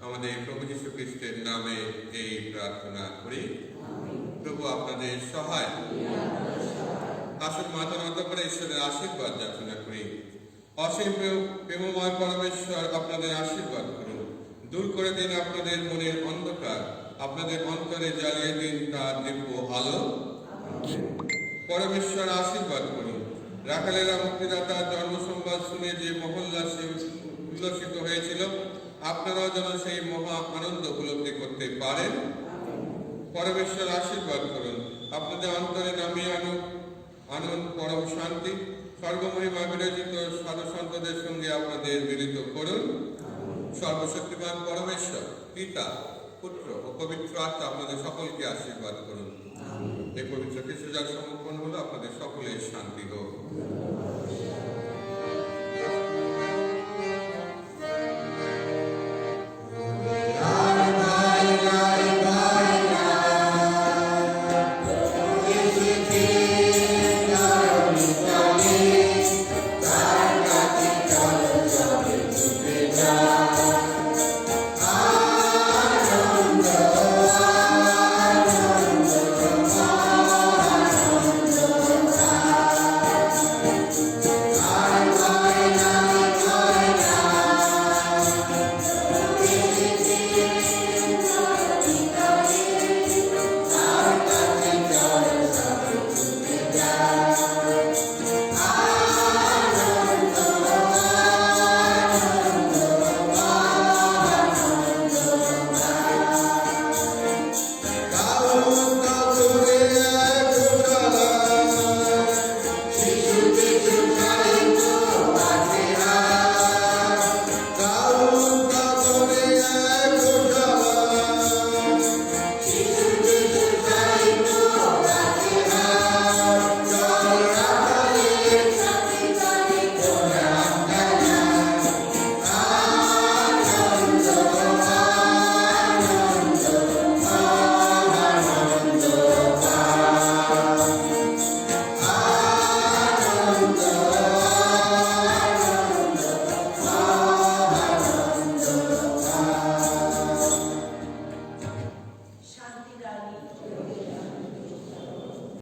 আমাদের প্রভু যীশু খ্রিস্টের নামে এই প্রার্থনা করি। প্রভু আপনাদের সহায়। আসুন মাথা নত করে ঈশ্বরের আশীর্বাদ যাচনা করি। অসীম প্রেমময় পরমেশ্বর আপনাদের আশীর্বাদ করুন, দূর করে দিন আপনাদের মনের অন্ধকার, আপনাদের অন্তরে জ্বালিয়ে দিন তার দিব্য আলো। পরমেশ্বর আশীর্বাদ করুন। রাখালেরা মুক্তিদাতার জন্ম সংবাদ শুনে যে মহল্লাসে উল্লসিত হয়েছিল, আপনারাও যেন সেই মহা আনন্দ উপলব্ধি করতে পারেন। পরমেশ্বর আশীর্বাদ করুন। আপনাদের অন্তরে নামিয়ে আনুন পরম শান্তি। স্বর্গমহিমা বিরচিত সাধু সন্তদের সঙ্গে আপনাদের মিলিত করুন। সর্বশক্তিমান পরমেশ্বর পিতা, পুত্র ও পবিত্র আত্মা আপনাদের সকলকে আশীর্বাদ করুন। এই পবিত্র খ্রিস্টজাগ সমর্পণ হলো। আপনাদের সকলের শান্তি হোক।